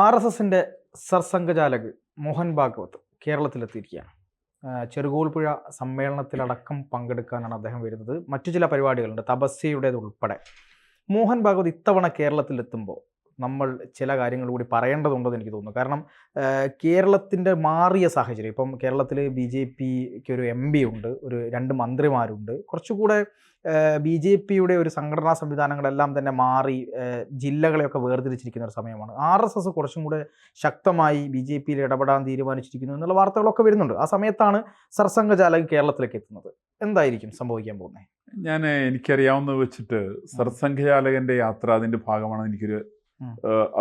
RSSന്റെ സർസംഘചാലക് മോഹൻ ഭാഗവത് കേരളത്തിലെത്തിയിരിക്കുകയാണ്. ചെറുകോൽപ്പുഴ സമ്മേളനത്തിലടക്കം പങ്കെടുക്കാനാണ് അദ്ദേഹം വരുന്നത്. മറ്റു ചില പരിപാടികളുണ്ട്, തപസ്യയുടേതുൾപ്പെടെ. മോഹൻ ഭാഗവത് ഇത്തവണ കേരളത്തിലെത്തുമ്പോൾ നമ്മൾ ചില കാര്യങ്ങൾ കൂടി പറയേണ്ടതുണ്ടെന്ന് എനിക്ക് തോന്നുന്നു. കാരണം കേരളത്തിൻ്റെ മാറിയ സാഹചര്യം, ഇപ്പം കേരളത്തിൽ BJPക്ക് ഒരു MP ഉണ്ട്, ഒരു 2 മന്ത്രിമാരുണ്ട്. കുറച്ചുകൂടെ BJPയുടെ ഒരു സംഘടനാ സംവിധാനങ്ങളെല്ലാം തന്നെ മാറി ജില്ലകളെയൊക്കെ വേർതിരിച്ചിരിക്കുന്ന ഒരു സമയമാണ്. RSS കുറച്ചും കൂടെ ശക്തമായി BJPയിൽ ഇടപെടാൻ തീരുമാനിച്ചിരിക്കുന്നു എന്നുള്ള വാർത്തകളൊക്കെ വരുന്നുണ്ട്. ആ സമയത്താണ് സർസംഘചാലക് കേരളത്തിലേക്ക് എത്തുന്നത്. എന്തായിരിക്കും സംഭവിക്കാൻ പോകുന്നത്? എനിക്കറിയാവുന്നത് വെച്ചിട്ട് സർസംഘചാലകന്റെ യാത്ര അതിന്റെ ഭാഗമാണെന്ന് എനിക്കൊരു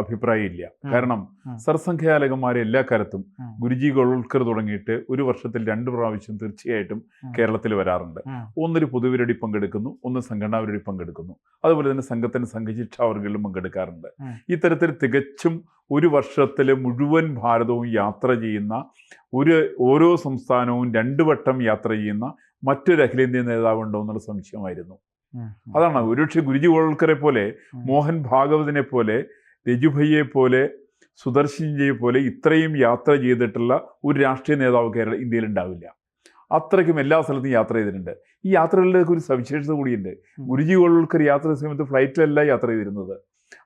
അഭിപ്രായമില്ല. കാരണം സർസംഘചാലകന്മാരെ എല്ലാ കാലത്തും ഗുരുജി ഗോൾവൽക്കർ തുടങ്ങിയിട്ട് ഒരു വർഷത്തിൽ 2 പ്രാവശ്യം തീർച്ചയായിട്ടും കേരളത്തിൽ വരാറുണ്ട്. ഒന്നൊരു പൊതുപരിപാടി പങ്കെടുക്കുന്നു, ഒന്ന് സംഘടനാ പരിപാടി പങ്കെടുക്കുന്നു. അതുപോലെ തന്നെ സംഘത്തിന്റെ സംഘശിക്ഷാവർഗങ്ങളിലും പങ്കെടുക്കാറുണ്ട്. ഇത്തരത്തിൽ തികച്ചും ഒരു വർഷത്തിൽ മുഴുവൻ ഭാരതവും യാത്ര ചെയ്യുന്ന, ഓരോ സംസ്ഥാനവും 2 വട്ടം യാത്ര ചെയ്യുന്ന മറ്റൊരു അഖിലേന്ത്യാ നേതാവുണ്ടോ എന്നുള്ള സംശയമായിരുന്നു. അതാണ് ഒരുപക്ഷെ ഗുരുജി ഗോൾവൽക്കറെ പോലെ, മോഹൻ ഭാഗവതിനെ പോലെ, രജുഭയ്യെ പോലെ, സുദർശൻജിയെ പോലെ ഇത്രയും യാത്ര ചെയ്തിട്ടുള്ള ഒരു രാഷ്ട്രീയ നേതാവ് ഇന്ത്യയിൽ ഉണ്ടാവില്ല. അത്രയ്ക്കും എല്ലാ സ്ഥലത്തും യാത്ര ചെയ്തിട്ടുണ്ട്. ഈ യാത്രകളിലേക്ക് ഒരു സവിശേഷത കൂടിയുണ്ട്. ഗുരുജി ഗോൾവൽക്കർ യാത്ര സമയത്ത് ഫ്ലൈറ്റിലല്ല യാത്ര ചെയ്തിരുന്നത്.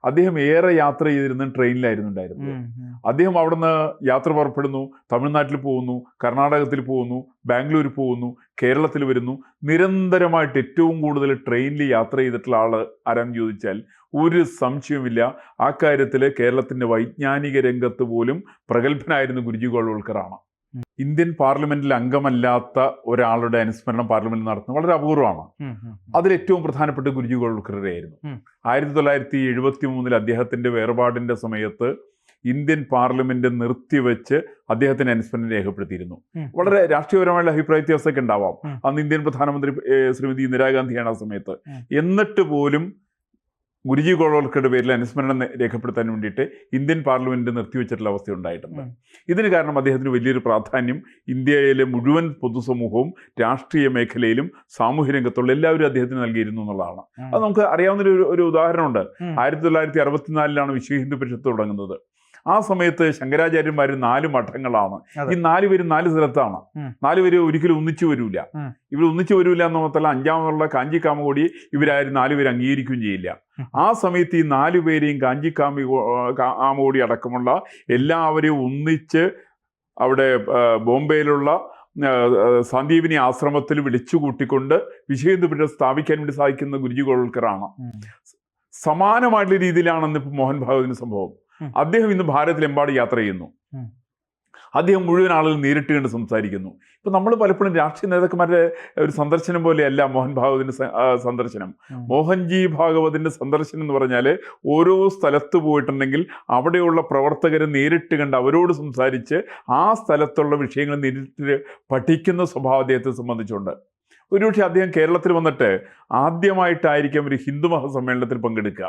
അദ്ദേഹം ഏറെ യാത്ര ചെയ്തിരുന്നത് ട്രെയിനിലായിരുന്നു ഉണ്ടായിരുന്നത്. അദ്ദേഹം അവിടുന്ന് യാത്ര പുറപ്പെടുന്നു, തമിഴ്നാട്ടിൽ പോകുന്നു, കർണാടകത്തിൽ പോകുന്നു, ബാംഗ്ലൂർ പോകുന്നു, കേരളത്തിൽ വരുന്നു. നിരന്തരമായിട്ട് ഏറ്റവും കൂടുതൽ ട്രെയിനിൽ യാത്ര ചെയ്തിട്ടുള്ള ആള് ആരാന്ന് ചോദിച്ചാൽ ഒരു സംശയവുമില്ല, ആ കാര്യത്തിൽ കേരളത്തിന്റെ വൈജ്ഞാനിക രംഗത്ത് പോലും പ്രഗത്ഭനായിരുന്നു ഗുരുജി ഗോൾവൽക്കറാണ്. ഇന്ത്യൻ പാർലമെന്റിൽ അംഗമല്ലാത്ത ഒരാളുടെ അനുസ്മരണം പാർലമെന്റിൽ നടത്തുന്നത് വളരെ അപൂർവമാണ്. അതിലേറ്റവും പ്രധാനപ്പെട്ട ഗുരുജി ഗോൾവൽക്കറുടെ ആയിരുന്നു. 1973 അദ്ദേഹത്തിന്റെ വേർപാടിന്റെ സമയത്ത് ഇന്ത്യൻ പാർലമെന്റ് നിർത്തിവെച്ച് അദ്ദേഹത്തിന്റെ അനുസ്മരണം രേഖപ്പെടുത്തിയിരുന്നു. വളരെ രാഷ്ട്രീയപരമായുള്ള അഭിപ്രായ വ്യത്യാസമൊക്കെ ഉണ്ടാവാം. അന്ന് ഇന്ത്യൻ പ്രധാനമന്ത്രി ശ്രീമതി ഇന്ദിരാഗാന്ധിയാണ് ആ സമയത്ത്. എന്നിട്ട് പോലും ഗുരുജി ഗോൾവൽക്കറുടെ പേരിൽ അനുസ്മരണം രേഖപ്പെടുത്താൻ വേണ്ടിയിട്ട് ഇന്ത്യൻ പാർലമെന്റ് നിർത്തിവെച്ചിട്ടുള്ള അവസ്ഥ ഉണ്ടായിട്ടുണ്ട്. ഇതിന് കാരണം അദ്ദേഹത്തിന് വലിയൊരു പ്രാധാന്യം ഇന്ത്യയിലെ മുഴുവൻ പൊതുസമൂഹവും രാഷ്ട്രീയ മേഖലയിലും സാമൂഹ്യ രംഗത്തുള്ള എല്ലാവരും അദ്ദേഹത്തിന് നൽകിയിരുന്നു എന്നുള്ളതാണ്. അത് നമുക്ക് അറിയാവുന്ന ഒരു ഉദാഹരണമുണ്ട്. 1964 വിശ്വ ഹിന്ദു പരിഷത്ത് തുടങ്ങുന്നത്. ആ സമയത്ത് ശങ്കരാചാര്യന്മാർ 4 മഠങ്ങളാണ്. ഈ 4 പേരും 4 സ്ഥലത്താണ്. 4 പേര് ഒരിക്കലും ഒന്നിച്ചു വരൂല. ഇവർ ഒന്നിച്ചു വരൂല എന്ന് മാത്രമല്ല, 5ാമതുള്ള കാഞ്ചി കാമകോടി ഇവരാരും 4 പേര് അംഗീകരിക്കുകയും ചെയ്യില്ല. ആ സമയത്ത് ഈ 4 പേരെയും കാഞ്ചി കാമകോടി അടക്കമുള്ള എല്ലാവരെയും ഒന്നിച്ച് അവിടെ ബോംബെയിലുള്ള സന്ദീപിനി ആശ്രമത്തിൽ വിളിച്ചു കൂട്ടിക്കൊണ്ട് വിശ്വ ഹിന്ദു പരിഷത്ത് സ്ഥാപിക്കാൻ വേണ്ടി സാധിക്കുന്ന ഗുരുജി ഗോൾവൽക്കറാണ്. സമാനമായിട്ടുള്ള രീതിയിലാണെന്ന് ഇപ്പൊ മോഹൻ ഭാഗവതിന് സംഭവം. അദ്ദേഹം ഇന്ന് ഭാരതത്തിലെമ്പാട് യാത്ര ചെയ്യുന്നു. അദ്ദേഹം മുഴുവൻ ആളുകൾ നേരിട്ട് കണ്ട് സംസാരിക്കുന്നു. ഇപ്പൊ നമ്മൾ പലപ്പോഴും രാഷ്ട്രീയ നേതാക്കന്മാരുടെ ഒരു സന്ദർശനം പോലെയല്ല മോഹൻ ഭാഗവതിന്റെ സന്ദർശനം. മോഹൻജി ഭാഗവതിന്റെ സന്ദർശനം എന്ന് പറഞ്ഞാൽ ഓരോ സ്ഥലത്ത് പോയിട്ടുണ്ടെങ്കിൽ അവിടെയുള്ള പ്രവർത്തകരെ നേരിട്ട് കണ്ട് അവരോട് സംസാരിച്ച് ആ സ്ഥലത്തുള്ള വിഷയങ്ങൾ നേരിട്ട് പഠിക്കുന്ന സ്വഭാവം അദ്ദേഹത്തെ സംബന്ധിച്ചുണ്ട്. ഒരുപക്ഷെ അദ്ദേഹം കേരളത്തിൽ വന്നിട്ട് ആദ്യമായിട്ടായിരിക്കും ഒരു ഹിന്ദു മഹാസമ്മേളനത്തിൽ പങ്കെടുക്കുക.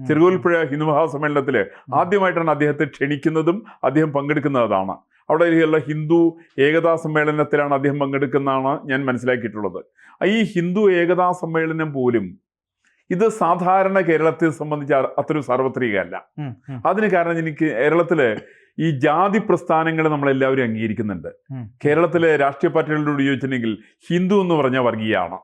ചെറുകോൽപ്പുഴ ഹിന്ദു മഹാസമ്മേളനത്തിൽ ആദ്യമായിട്ടാണ് അദ്ദേഹത്തെ ക്ഷണിക്കുന്നതും അദ്ദേഹം പങ്കെടുക്കുന്നതാണ്. അവിടെയുള്ള ഹിന്ദു ഏകതാ സമ്മേളനത്തിലാണ് അദ്ദേഹം പങ്കെടുക്കുന്നതാണ് ഞാൻ മനസ്സിലാക്കിയിട്ടുള്ളത്. ഈ ഹിന്ദു ഏകതാ സമ്മേളനം പോലും ഇത് സാധാരണ കേരളത്തെ സംബന്ധിച്ച് അത്ര സാർവത്രികമല്ല. അതിന് കാരണം എനിക്ക് കേരളത്തില് ഈ ജാതി പ്രസ്ഥാനങ്ങൾ നമ്മളെല്ലാവരും അംഗീകരിക്കുന്നുണ്ട്. കേരളത്തിലെ രാഷ്ട്രീയ പാർട്ടികളോട് ചോദിച്ചിട്ടുണ്ടെങ്കിൽ ഹിന്ദു എന്ന് പറഞ്ഞാൽ വർഗീയമാണ്.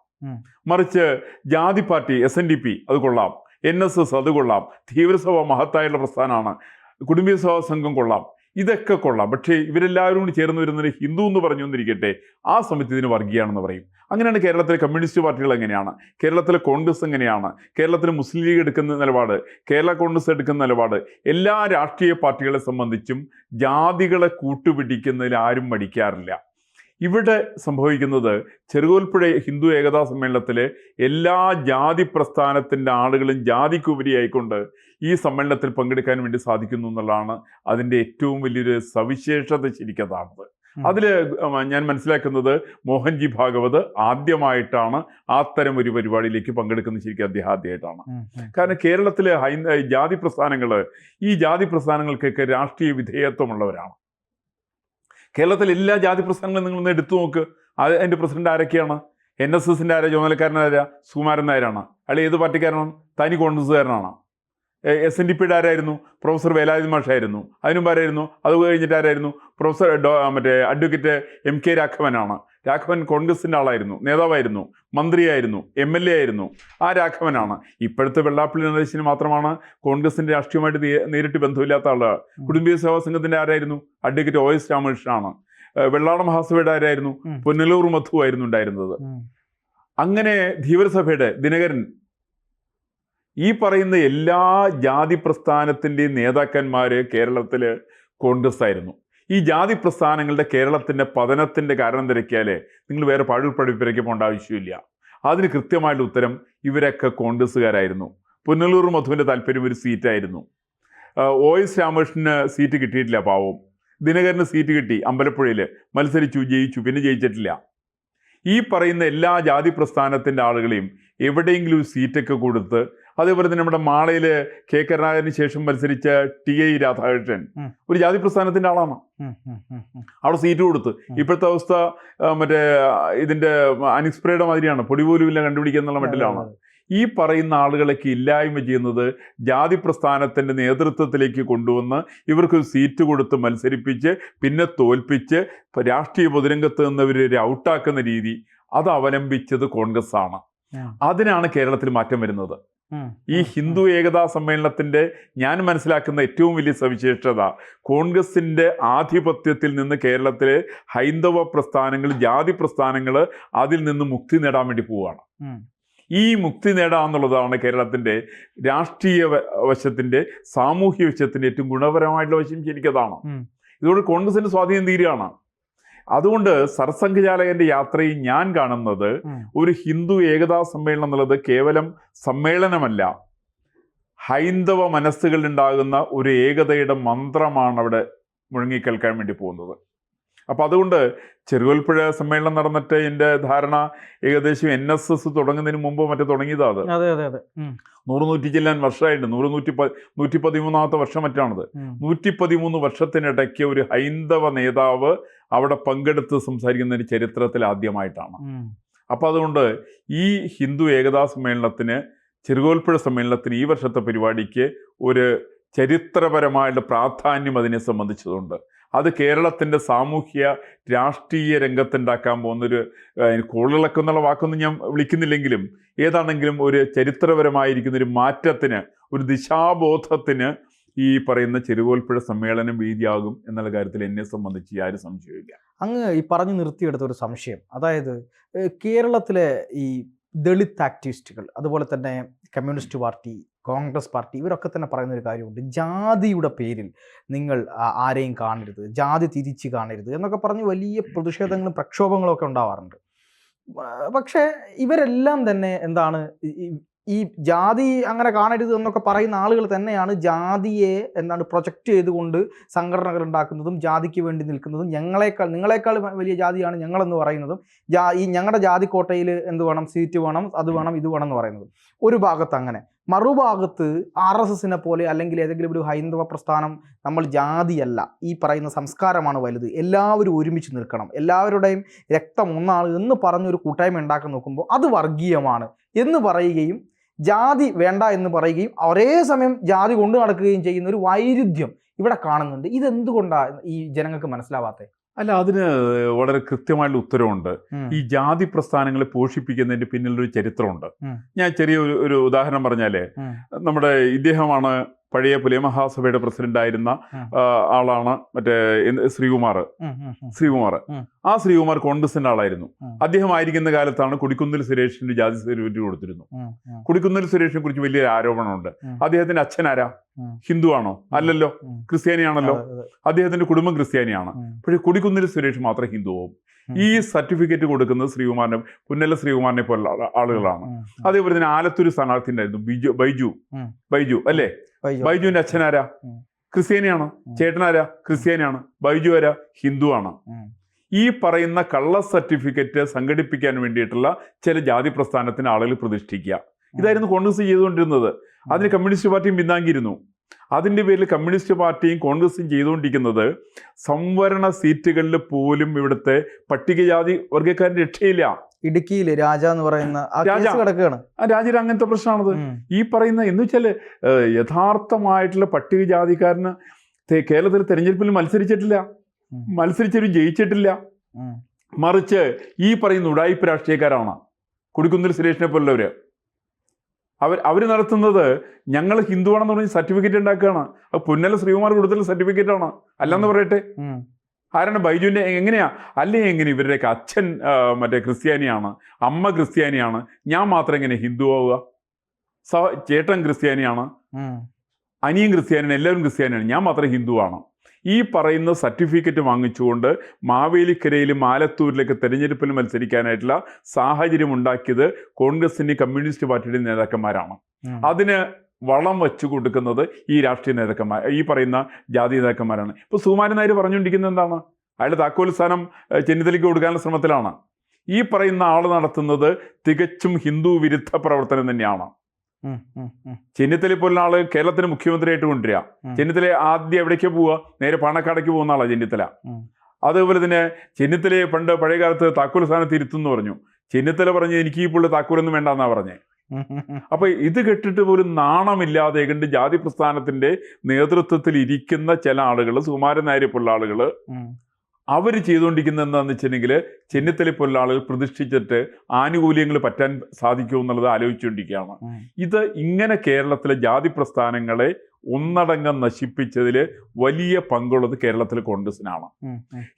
മറിച്ച് ജാതി പാർട്ടി SNDP അത് കൊള്ളാം, NSS അത് കൊള്ളാം, തീവ്രസഭ മഹത്തായുള്ള പ്രസ്ഥാനമാണ്, കുടുംബീയ സഭാ സംഘം കൊള്ളാം, ഇതൊക്കെ കൊള്ളാം. പക്ഷേ ഇവരെല്ലാവരും കൂടി ചേർന്ന് വരുന്നതിന് ഹിന്ദു എന്ന് പറഞ്ഞു വന്നിരിക്കട്ടെ, ആ സമയത്ത് ഇതിന് വർഗീയാണെന്ന് പറയും. അങ്ങനെയാണ് കേരളത്തിലെ കമ്മ്യൂണിസ്റ്റ് പാർട്ടികൾ എങ്ങനെയാണ്, കേരളത്തിലെ കോൺഗ്രസ് എങ്ങനെയാണ്, കേരളത്തിലെ മുസ്ലിം ലീഗ് എടുക്കുന്ന നിലപാട്, കേരള കോൺഗ്രസ് എടുക്കുന്ന നിലപാട്, എല്ലാ രാഷ്ട്രീയ പാർട്ടികളെ സംബന്ധിച്ചും ജാതികളെ കൂട്ടുപിടിക്കുന്നതിൽ ആരും മടിക്കാറില്ല. ഇവിടെ സംഭവിക്കുന്നത് ചെറുകോൽപ്പുഴ ഹിന്ദു ഏകതാ സമ്മേളനത്തിലെ എല്ലാ ജാതി പ്രസ്ഥാനത്തിൻ്റെ ആളുകളും ജാതിക്കുപരിയായിക്കൊണ്ട് ഈ സമ്മേളനത്തിൽ പങ്കെടുക്കാൻ വേണ്ടി സാധിക്കുന്നു എന്നുള്ളതാണ് അതിൻ്റെ ഏറ്റവും വലിയൊരു സവിശേഷത. ശരിക്കതാണത്. അതിൽ ഞാൻ മനസ്സിലാക്കുന്നത് മോഹൻജി ഭാഗവത് ആദ്യമായിട്ടാണ് അത്തരം ഒരു പരിപാടിയിലേക്ക് പങ്കെടുക്കുന്നത്. ശരിക്കും അദ്ദേഹം ആദ്യമായിട്ടാണ്. കാരണം കേരളത്തിലെ ജാതി പ്രസ്ഥാനങ്ങൾ, ഈ ജാതി പ്രസ്ഥാനങ്ങൾക്കൊക്കെ രാഷ്ട്രീയ വിധേയത്വമുള്ളവരാണ്. കേരളത്തിലെ എല്ലാ ജാതി പ്രസ്ഥാനങ്ങളും നിങ്ങളൊന്ന് എടുത്തു നോക്ക്. അതിൻ്റെ പ്രസിഡന്റ് ആരൊക്കെയാണ്? NSSന്റെ ചുമതലക്കാരനാരാ? സുകുമാരൻ നായരാണ്. അയാൾ ഏത് പാർട്ടിക്കാരനാണ്? തനി കോൺഗ്രസ്സുകാരനാണ്. SNDPയുടെ ആരായിരുന്നു? പ്രൊഫസർ വേലായുധൻ മാഷായിരുന്നു. അതിനുമുമ്പ് ആരായിരുന്നു? അത് കഴിഞ്ഞിട്ട് ആരായിരുന്നു? Professor advocate MK രാഘവനാണ്. രാഘവൻ കോൺഗ്രസിൻ്റെ ആളായിരുന്നു, നേതാവായിരുന്നു, മന്ത്രിയായിരുന്നു, MLA ആയിരുന്നു. ആ രാഘവനാണ്. ഇപ്പോഴത്തെ വെള്ളാപ്പള്ളി നടേശന് മാത്രമാണ് കോൺഗ്രസിൻ്റെ രാഷ്ട്രീയമായിട്ട് നേരിട്ട് ബന്ധമില്ലാത്ത ആൾ. കുടുംബീയ സേവാ സംഘത്തിൻ്റെ ആരായിരുന്നു? Advocate OS രാമകൃഷ്ണനാണ്. വെള്ളാള മഹാസഭയുടെ ആരായിരുന്നു? പുനലൂർ മധു ആയിരുന്നു ഉണ്ടായിരുന്നത്. അങ്ങനെ ധീവരസഭയുടെ ദിനകരൻ, ഈ പറയുന്ന എല്ലാ ജാതി പ്രസ്ഥാനത്തിൻ്റെയും നേതാക്കന്മാർ കേരളത്തിൽ കോൺഗ്രസ് ആയിരുന്നു. ഈ ജാതി പ്രസ്ഥാനങ്ങളുടെ കേരളത്തിൻ്റെ പതനത്തിൻ്റെ കാരണം തിരക്കിയാൽ നിങ്ങൾ വേറെ പഠിപ്പിലേക്ക് പോകേണ്ട ആവശ്യമില്ല. അതിന് കൃത്യമായിട്ടുള്ള ഉത്തരം ഇവരൊക്കെ കോൺഗ്രസ്സുകാരായിരുന്നു. പുനലൂർ മധുവിൻ്റെ താല്പര്യം ഒരു സീറ്റായിരുന്നു. OS രാമകൃഷ്ണന് സീറ്റ് കിട്ടിയിട്ടില്ല, പാവം. ദിനകരന് സീറ്റ് കിട്ടി, അമ്പലപ്പുഴയിൽ മത്സരിച്ചു, ജയിച്ചു, പിന്നെ ജയിച്ചിട്ടില്ല. ഈ പറയുന്ന എല്ലാ ജാതി പ്രസ്ഥാനത്തിൻ്റെ ആളുകളെയും എവിടെയെങ്കിലും ഒരു സീറ്റൊക്കെ കൊടുത്ത്, അതേപോലെ തന്നെ നമ്മുടെ മാളയിൽ K കരുണാകരന് ശേഷം മത്സരിച്ച TI രാധാകൃഷ്ണൻ ഒരു ജാതി പ്രസ്ഥാനത്തിൻ്റെ ആളാണ്. അവിടെ സീറ്റ് കൊടുത്ത്. ഇപ്പോഴത്തെ അവസ്ഥ ഇതിൻ്റെ അനിസ്പ്രയുടെ മാതിരിയാണ്, പൊടി പോലും ഇല്ല കണ്ടുപിടിക്കുക എന്നുള്ള മട്ടിലാണ്. ഈ പറയുന്ന ആളുകളൊക്കെ ഇല്ലായ്മ ചെയ്യുന്നത് ജാതി പ്രസ്ഥാനത്തിൻ്റെ നേതൃത്വത്തിലേക്ക് കൊണ്ടുവന്ന് ഇവർക്കൊരു സീറ്റ് കൊടുത്ത് മത്സരിപ്പിച്ച് പിന്നെ തോൽപ്പിച്ച് രാഷ്ട്രീയ പൊതുരംഗത്ത് നിന്നവർ ഔട്ടാക്കുന്ന രീതി, അത് അവലംബിച്ചത് കോൺഗ്രസ് ആണ്. അതിനാണ് കേരളത്തിൽ മാറ്റം വരുന്നത്. ഈ ഹിന്ദു ഏകതാ സമ്മേളനത്തിൻ്റെ ഞാൻ മനസ്സിലാക്കുന്ന ഏറ്റവും വലിയ സവിശേഷത, കോൺഗ്രസിൻ്റെ ആധിപത്യത്തിൽ നിന്ന് കേരളത്തിലെ ഹൈന്ദവ പ്രസ്ഥാനങ്ങൾ, ജാതി പ്രസ്ഥാനങ്ങൾ അതിൽ നിന്ന് മുക്തി നേടാൻ വേണ്ടി പോവുകയാണ്. ഈ മുക്തി നേടാന്നുള്ളതാണ് കേരളത്തിൻ്റെ രാഷ്ട്രീയ വശത്തിൻ്റെ, സാമൂഹ്യ വശത്തിൻ്റെ ഏറ്റവും ഗുണപരമായിട്ടുള്ള വശം ശരിക്കതാണ്. ഇതോടെ കോൺഗ്രസിൻ്റെ സ്വാധീനം തീരുകയാണ്. അതുകൊണ്ട് സർസംഘചാലകന്റെ യാത്രയിൽ ഞാൻ കാണുന്നത് ഒരു ഹിന്ദു ഏകതാ സമ്മേളനം എന്നുള്ളത് കേവലം സമ്മേളനമല്ല, ഹൈന്ദവ മനസ്സുകളിലുണ്ടാകുന്ന ഒരു ഏകതയുടെ മന്ത്രമാണ് അവിടെ മുഴങ്ങിക്കേൾക്കാൻ വേണ്ടി പോകുന്നത്. അപ്പം അതുകൊണ്ട് ചെറുകോൽപ്പുഴ സമ്മേളനം നടന്നിട്ട് എൻ്റെ ധാരണ ഏകദേശം NSS തുടങ്ങുന്നതിന് മുമ്പ് മറ്റേ തുടങ്ങിയതാണ്. 100 ചെല്ലാൻ വർഷമായിട്ട് 113ാമത്തെ വർഷം മറ്റാണത്. 113 വർഷത്തിനിടയ്ക്ക് ഒരു ഹൈന്ദവ നേതാവ് അവിടെ പങ്കെടുത്ത് സംസാരിക്കുന്നതിന് ചരിത്രത്തിൽ ആദ്യമായിട്ടാണ്. അപ്പം അതുകൊണ്ട് ഈ ഹിന്ദു ഏകതാ സമ്മേളനത്തിന്, ചെറുകോൽപ്പുഴ സമ്മേളനത്തിന്, ഈ വർഷത്തെ പരിപാടിക്ക് ഒരു ചരിത്രപരമായിട്ടുള്ള പ്രാധാന്യം അതിനെ സംബന്ധിച്ചതുണ്ട്. അത് കേരളത്തിൻ്റെ സാമൂഹ്യ രാഷ്ട്രീയ രംഗത്തുണ്ടാക്കാൻ പോകുന്നൊരു, കോളിളക്കം എന്നുള്ള വാക്കൊന്നും ഞാൻ വിളിക്കുന്നില്ലെങ്കിലും ഏതാണെങ്കിലും ഒരു ചരിത്രപരമായിരിക്കുന്നൊരു മാറ്റത്തിന്, ഒരു ദിശാബോധത്തിന് ഈ പറയുന്ന ചെറുകോൽപ്പുഴ സമ്മേളനം വേദിയാകും എന്നുള്ള കാര്യത്തിൽ എന്നെ സംബന്ധിച്ച് ആരും സംശയമില്ല. അങ്ങ് ഈ പറഞ്ഞു നിർത്തിയെടുത്ത ഒരു സംശയം, അതായത് കേരളത്തിലെ ഈ ദളിത് ആക്ടിവിസ്റ്റുകൾ, അതുപോലെ തന്നെ കമ്മ്യൂണിസ്റ്റ് പാർട്ടി, കോൺഗ്രസ് പാർട്ടി, ഇവരൊക്കെ തന്നെ പറയുന്ന ഒരു കാര്യമുണ്ട്, ജാതിയുടെ പേരിൽ നിങ്ങൾ ആരെയും കാണരുത്, ജാതി തിരിച്ച് കാണരുത് എന്നൊക്കെ പറഞ്ഞ് വലിയ പ്രതിഷേധങ്ങളും പ്രക്ഷോഭങ്ങളും ഒക്കെ ഉണ്ടാവാറുണ്ട്. പക്ഷേ ഇവരെല്ലാം തന്നെ എന്താണ്, ഈ ജാതി അങ്ങനെ കാണരുത് എന്നൊക്കെ പറയുന്ന ആളുകൾ തന്നെയാണ് ജാതിയെ എന്താണ് പ്രൊജക്റ്റ് ചെയ്തുകൊണ്ട് സംഘടനകൾ ഉണ്ടാക്കുന്നതും ജാതിക്ക് വേണ്ടി നിൽക്കുന്നതും, നിങ്ങളെക്കാൾ വലിയ ജാതിയാണ് ഞങ്ങളെന്ന് പറയുന്നതും, ഈ ഞങ്ങളുടെ ജാതിക്കോട്ടയിൽ എന്ത് വേണം, സീറ്റ് വേണം, അത് വേണം, ഇത് വേണം എന്ന് പറയുന്നത് ഒരു ഭാഗത്ത്. അങ്ങനെ മറുഭാഗത്ത് RSSനെ പോലെ അല്ലെങ്കിൽ ഏതെങ്കിലും ഒരു ഹൈന്ദവ പ്രസ്ഥാനം, നമ്മൾ ജാതിയല്ല, ഈ പറയുന്ന സംസ്കാരമാണ് വലുത്, എല്ലാവരും ഒരുമിച്ച് നിൽക്കണം, എല്ലാവരുടെയും രക്തം ഒന്നാണ് എന്ന് പറഞ്ഞൊരു കൂട്ടായ്മ ഉണ്ടാക്കാൻ നോക്കുമ്പോൾ അത് വർഗീയമാണ് എന്ന് പറയുകയും ജാതി വേണ്ട എന്ന് പറയുകയും ഒരേ സമയം ജാതി കൊണ്ടു നടക്കുകയും ചെയ്യുന്ന ഒരു വൈരുദ്ധ്യം ഇവിടെ കാണുന്നുണ്ട്. ഇതെന്തുകൊണ്ടാണ് ഈ ജനങ്ങൾക്ക് മനസ്സിലാവാത്തത്? അല്ല, അതിന് വളരെ കൃത്യമായിട്ടുള്ള ഉത്തരവുണ്ട്. ഈ ജാതി പ്രസ്ഥാനങ്ങളെ പോഷിപ്പിക്കുന്നതിന്റെ പിന്നിലൊരു ചരിത്രമുണ്ട്. ഞാൻ ചെറിയ ഒരു ഉദാഹരണം പറഞ്ഞാലേ, നമ്മുടെ ഇദ്ദേഹമാണ് പഴയ പുലിയ മഹാസഭയുടെ പ്രസിഡന്റ് ആയിരുന്ന ആളാണ് മറ്റേ ശ്രീകുമാർ. ആ ശ്രീകുമാർ കോൺഗ്രസിന്റെ ആളായിരുന്നു. അദ്ദേഹം ആയിരിക്കുന്ന കാലത്താണ് കൊടിക്കുന്നിൽ സുരേഷിന്റെ ജാതി സർട്ടിഫിക്കറ്റ് കൊടുത്തിരുന്നു. കൊടിക്കുന്നിൽ സുരേഷിനെ കുറിച്ച് വലിയൊരു ആരോപണമുണ്ട്. അദ്ദേഹത്തിന്റെ അച്ഛനാരാ? ഹിന്ദു ആണോ? അല്ലല്ലോ, ക്രിസ്ത്യാനിയാണല്ലോ. അദ്ദേഹത്തിന്റെ കുടുംബം ക്രിസ്ത്യാനിയാണ്. പക്ഷേ കൊടിക്കുന്നിൽ സുരേഷ് മാത്രം ഹിന്ദുവും. ഈ സർട്ടിഫിക്കറ്റ് കൊടുക്കുന്നത് പുന്നല ശ്രീകുമാറിനെ പോലുള്ള ആളുകളാണ്. അതേപോലെ തന്നെ ആലത്തൂർ സ്ഥാനാർത്ഥി ഉണ്ടായിരുന്നു, ബൈജു അല്ലേ? ബൈജുവിന്റെ അച്ഛനാരാ? ക്രിസ്ത്യാനിയാണ്. ചേട്ടനാരാ? ക്രിസ്ത്യാനിയാണ്. ബൈജു ആരാ? ഹിന്ദു ആണ്. ഈ പറയുന്ന കള്ള സർട്ടിഫിക്കറ്റ് സംഘടിപ്പിക്കാൻ വേണ്ടിയിട്ടുള്ള ചില ജാതി പ്രസ്ഥാനത്തിന് ആളുകൾ പ്രതിഷ്ഠിക്കുക, ഇതായിരുന്നു കോൺഗ്രസ് ചെയ്തുകൊണ്ടിരുന്നത്. അതിന് കമ്മ്യൂണിസ്റ്റ് പാർട്ടിയും പിന്താങ്ങിയിരുന്നു. അതിൻ്റെ പേരിൽ കമ്മ്യൂണിസ്റ്റ് പാർട്ടിയും കോൺഗ്രസും ചെയ്തുകൊണ്ടിരിക്കുന്നത് സംവരണ സീറ്റുകളിൽ പോലും ഇവിടുത്തെ പട്ടികജാതി വർഗ്ഗക്കാരൻ്റെ രക്ഷയില്ല. ഇടുക്കിയിൽ രാജ എന്ന് പറയുന്ന ആ രാജ. കേസ് കിടക്കുകയാണ്. ആ രാജ്യത്ത് അങ്ങനത്തെ പ്രശ്നമാണത്. ഈ പറയുന്ന എന്ന് വെച്ചാല് യഥാർത്ഥമായിട്ടുള്ള പട്ടികജാതിക്കാരന് കേരളത്തിൽ തെരഞ്ഞെടുപ്പിൽ മത്സരിച്ചിട്ടില്ല, മത്സരിച്ചവരും ജയിച്ചിട്ടില്ല. മറിച്ച് ഈ പറയുന്ന ഉടായിപ്പ് രാഷ്ട്രീയക്കാരാണ് കൊടിക്കുന്നിൽ സുരേഷിനെ പോലുള്ളവര്. അവർ നടത്തുന്നത് ഞങ്ങൾ ഹിന്ദുവാണെന്ന് പറഞ്ഞ് സർട്ടിഫിക്കറ്റ് ഉണ്ടാക്കുകയാണ്. അത് പുന്നല ശ്രീകുമാർ കൊടുത്തുള്ള സർട്ടിഫിക്കറ്റ് ആണ്, അല്ലെന്ന് പറയട്ടെ. ആരാണ് ബൈജുവിന്റെ? എങ്ങനെയാ? അല്ലേ എങ്ങനെ ഇവരുടെയൊക്കെ അച്ഛൻ മറ്റേ ക്രിസ്ത്യാനിയാണ്, അമ്മ ക്രിസ്ത്യാനിയാണ്, ഞാൻ മാത്രം എങ്ങനെ ഹിന്ദു ആവുക? ചേട്ടൻ ക്രിസ്ത്യാനിയാണ്, അനിയൻ ക്രിസ്ത്യാനിയാണ്, എല്ലാവരും ക്രിസ്ത്യാനിയാണ്, ഞാൻ മാത്രം ഹിന്ദുവാണ്. ഈ പറയുന്ന സർട്ടിഫിക്കറ്റ് വാങ്ങിച്ചുകൊണ്ട് മാവേലിക്കരയിലും ആലത്തൂരിലൊക്കെ തെരഞ്ഞെടുപ്പിൽ മത്സരിക്കാനായിട്ടുള്ള സാഹചര്യം ഉണ്ടാക്കിയത് കോൺഗ്രസിന്റെയും കമ്മ്യൂണിസ്റ്റ് പാർട്ടിയുടെയും നേതാക്കന്മാരാണ്. അതിന് വളം വെച്ചു കൊടുക്കുന്നത് ഈ രാഷ്ട്രീയ നേതാക്കന്മാർ, ഈ പറയുന്ന ജാതി നേതാക്കന്മാരാണ്. ഇപ്പോൾ സുകുമാരൻ നായർ പറഞ്ഞുകൊണ്ടിരിക്കുന്നത് എന്താണ്? അയാളുടെ താക്കോൽ സ്ഥാനം ചെന്നിത്തലയ്ക്ക് കൊടുക്കാനുള്ള ശ്രമത്തിലാണ്. ഈ പറയുന്ന ആൾ നടത്തുന്നത് തികച്ചും ഹിന്ദു വിരുദ്ധ പ്രവർത്തനം തന്നെയാണ്. ചെന്നിത്തല പോലുള്ള ആള് കേരളത്തിന് മുഖ്യമന്ത്രിയായിട്ട് കൊണ്ടുവരിക. ചെന്നിത്തല ആദ്യം എവിടേക്ക് പോവുക? നേരെ പാണക്കാടേക്ക് പോകുന്ന ആളാണ് ചെന്നിത്തല. അതേപോലെ തന്നെ ചെന്നിത്തലയെ പണ്ട് പഴയ കാലത്ത് താക്കോൽ സ്ഥാനത്ത് ഇരുത്തുന്നു പറഞ്ഞു. ചെന്നിത്തല പറഞ്ഞ് എനിക്ക് ഈ പുള്ളി താക്കോലൊന്നും വേണ്ടെന്നാ പറഞ്ഞേ. അപ്പൊ ഇത് കേട്ടിട്ട് പോലും നാണമില്ലാതെ കണ്ട് ജാതി പ്രസ്ഥാനത്തിന്റെ നേതൃത്വത്തിൽ ഇരിക്കുന്ന ചില ആളുകൾ, സുകുമാരൻ നായരെ പോലുള്ള ആളുകള്, അവർ ചെയ്തുകൊണ്ടിരിക്കുന്നത് എന്താണെന്ന് വെച്ചിട്ടുണ്ടെങ്കിൽ ചെന്നിത്തല പോലുള്ള ആളുകൾ പ്രതിഷ്ഠിച്ചിട്ട് ആനുകൂല്യങ്ങൾ പറ്റാൻ സാധിക്കുമോ എന്നുള്ളത് ആലോചിച്ചുകൊണ്ടിരിക്കുകയാണ്. ഇത് ഇങ്ങനെ കേരളത്തിലെ ജാതി പ്രസ്ഥാനങ്ങളെ ഒന്നടങ്കം നശിപ്പിച്ചതിൽ വലിയ പങ്കുള്ളത് കേരളത്തിലെ കോൺഗ്രസിനാണ്.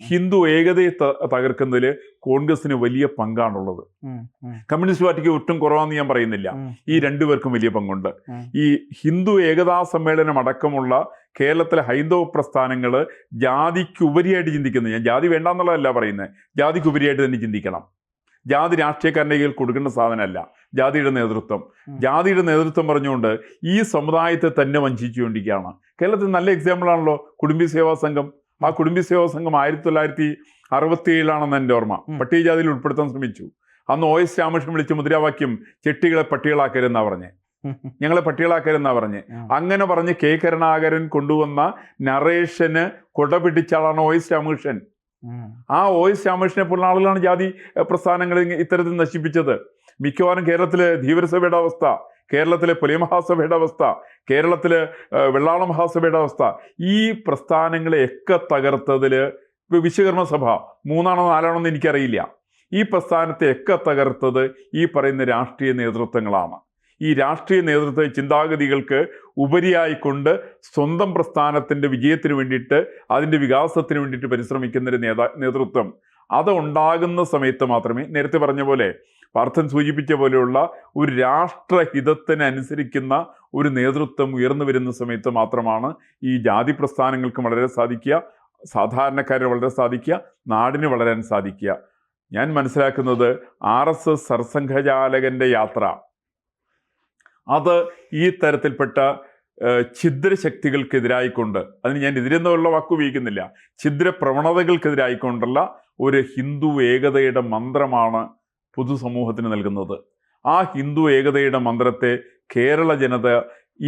ഹിന്ദു ഏകതയെ തകർക്കുന്നതിൽ കോൺഗ്രസിന് വലിയ പങ്കാണുള്ളത്. കമ്മ്യൂണിസ്റ്റ് പാർട്ടിക്ക് ഒട്ടും കുറവാന്ന് ഞാൻ പറയുന്നില്ല, ഈ രണ്ടുപേർക്കും വലിയ പങ്കുണ്ട്. ഈ ഹിന്ദു ഏകതാ സമ്മേളനം അടക്കമുള്ള കേരളത്തിലെ ഹൈന്ദവ പ്രസ്ഥാനങ്ങൾ ജാതിക്കുപരിയായിട്ട് ചിന്തിക്കുന്നത്, ഞാൻ ജാതി വേണ്ടെന്നുള്ളതല്ല പറയുന്നത്, ജാതിക്കുപരിയായിട്ട് തന്നെ ചിന്തിക്കണം. ജാതി രാഷ്ട്രീയക്കാരൻ്റെ കയ്യിൽ കൊടുക്കേണ്ട സാധനമല്ല ജാതിയുടെ നേതൃത്വം. ജാതിയുടെ നേതൃത്വം പറഞ്ഞുകൊണ്ട് ഈ സമുദായത്തെ തന്നെ വഞ്ചിച്ചുകൊണ്ടിരിക്കുകയാണ്. കേരളത്തിൽ നല്ല എക്സാമ്പിളാണല്ലോ കുടുംബി സേവാ സംഘം. ആ കുടുംബി സേവാ സംഘം 1967 എൻ്റെ ഓർമ്മ പട്ടികജാതിയിൽ ഉൾപ്പെടുത്താൻ ശ്രമിച്ചു. അന്ന് OS രാമകൃഷ്ണൻ വിളിച്ച മുദ്രാവാക്യം ചെട്ടികളെ പട്ടികളാക്കരുതെന്നാ പറഞ്ഞേ, ഞങ്ങളെ പട്ടികളാക്കരുതെന്നാ പറഞ്ഞ്. അങ്ങനെ പറഞ്ഞ് K കരുണാകരൻ കൊണ്ടുവന്ന നറേഷന് കൊട പിടിച്ച ആളാണ് OS രാമകൃഷ്ണൻ. ആ OS രാമകൃഷ്ണനെ പോലുള്ള ആളുകളാണ് ജാതി പ്രസ്ഥാനങ്ങൾ ഇത്തരത്തിൽ നശിപ്പിച്ചത്. മിക്കവാറും കേരളത്തിലെ ധീവരസഭയുടെ അവസ്ഥ, കേരളത്തിലെ പുലയ മഹാസഭയുടെ അവസ്ഥ, കേരളത്തിലെ വെള്ളാള മഹാസഭയുടെ അവസ്ഥ, ഈ പ്രസ്ഥാനങ്ങളെയൊക്കെ തകർത്തതിൽ വിശ്വകർമ്മ സഭ 3ആണോ 4ആണോ എന്ന് എനിക്കറിയില്ല, ഈ പ്രസ്ഥാനത്തെയൊക്കെ തകർത്തത് ഈ പറയുന്ന രാഷ്ട്രീയ നേതൃത്വങ്ങളാണ്. ഈ രാഷ്ട്രീയ നേതൃത്വ ചിന്താഗതികൾക്ക് ഉപരിയായിക്കൊണ്ട് സ്വന്തം പ്രസ്ഥാനത്തിൻ്റെ വിജയത്തിന് വേണ്ടിയിട്ട്, അതിൻ്റെ വികാസത്തിന് വേണ്ടിയിട്ട് പരിശ്രമിക്കുന്നൊരു നേതൃത്വം അത് ഉണ്ടാകുന്ന സമയത്ത് മാത്രമേ, നേരത്തെ പറഞ്ഞ പോലെ പാർത്ഥൻ സൂചിപ്പിച്ച പോലെയുള്ള ഒരു രാഷ്ട്രഹിതത്തിനനുസരിക്കുന്ന ഒരു നേതൃത്വം ഉയർന്നു വരുന്ന സമയത്ത് മാത്രമാണ് ഈ ജാതി പ്രസ്ഥാനങ്ങൾക്ക് വളരെ സാധിക്കുക, സാധാരണക്കാരെ വളരെ സാധിക്കുക, നാടിന് വളരാൻ സാധിക്കുക. ഞാൻ മനസ്സിലാക്കുന്നത് RSS സർസംഘചാലകന്റെ യാത്ര അത് ഈ തരത്തിൽപ്പെട്ട ഛിദ്രശക്തികൾക്കെതിരായിക്കൊണ്ട്, അതിന് ഞാൻ എതിരെന്നുള്ള വാക്ക് ഉപയോഗിക്കുന്നില്ല, ഛിദ്ര പ്രവണതകൾക്കെതിരായിക്കൊണ്ടുള്ള ഒരു ഹിന്ദു ഏകതയുടെ മന്ത്രമാണ് പൊതുസമൂഹത്തിന് നൽകുന്നത്. ആ ഹിന്ദു ഏകതയുടെ മന്ത്രത്തെ കേരള ജനത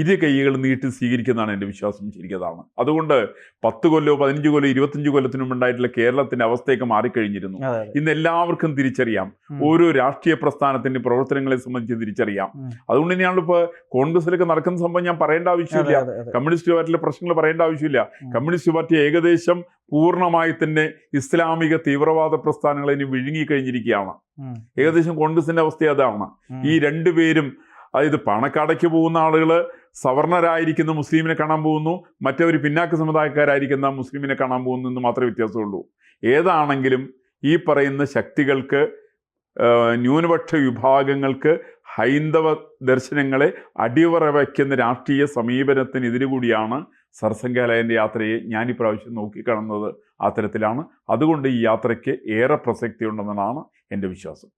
ഇരു കൈകൾ നീട്ടി സ്വീകരിക്കുന്നതാണ് എൻ്റെ വിശ്വാസം. ശരിക്കതാണ്. അതുകൊണ്ട് 10 കൊല്ലോ 15 കൊല്ലോ 25 കൊല്ലത്തിനും ഉണ്ടായിട്ടുള്ള കേരളത്തിന്റെ അവസ്ഥയൊക്കെ മാറിക്കഴിഞ്ഞിരുന്നു. ഇന്ന് എല്ലാവർക്കും തിരിച്ചറിയാം, ഓരോ രാഷ്ട്രീയ പ്രസ്ഥാനത്തിന്റെ പ്രവർത്തനങ്ങളെ സംബന്ധിച്ച് തിരിച്ചറിയാം. അതുകൊണ്ട് തന്നെയാണ് ഇപ്പോൾ കോൺഗ്രസിലൊക്കെ നടക്കുന്ന സംഭവം ഞാൻ പറയേണ്ട ആവശ്യമില്ല, കമ്മ്യൂണിസ്റ്റ് പാർട്ടിയിലെ പ്രശ്നങ്ങൾ പറയേണ്ട ആവശ്യമില്ല. കമ്മ്യൂണിസ്റ്റ് പാർട്ടി ഏകദേശം പൂർണ്ണമായി തന്നെ ഇസ്ലാമിക തീവ്രവാദ പ്രസ്ഥാനങ്ങളെ ഇനി വിഴുങ്ങിക്കഴിഞ്ഞിരിക്കുകയാണ്. ഏകദേശം കോൺഗ്രസിന്റെ അവസ്ഥ അതാണ്. ഈ രണ്ടുപേരും, അതായത് പാണക്കാടേക്ക് പോകുന്ന ആളുകൾ സവർണരായിരിക്കുന്ന മുസ്ലിമിനെ കാണാൻ പോകുന്നു, മറ്റവർ പിന്നാക്ക സമുദായക്കാരായിരിക്കുന്ന മുസ്ലിമിനെ കാണാൻ പോകുന്നു എന്ന് മാത്രമേ വ്യത്യാസമുള്ളൂ. ഏതാണെങ്കിലും ഈ പറയുന്ന ശക്തികൾക്ക്, ന്യൂനപക്ഷ വിഭാഗങ്ങൾക്ക് ഹൈന്ദവ ദർശനങ്ങളെ അടിവറ വയ്ക്കുന്ന രാഷ്ട്രീയ സമീപനത്തിനെതിരെ കൂടിയാണ് സർസംഘചാലകന്റെ യാത്രയെ ഞാൻ ഇപ്രാവശ്യം നോക്കിക്കാണുന്നത്. ആ തരത്തിലാണ്. അതുകൊണ്ട് ഈ യാത്രയ്ക്ക് ഏറെ പ്രസക്തി ഉണ്ടെന്നാണ് എൻ്റെ വിശ്വാസം.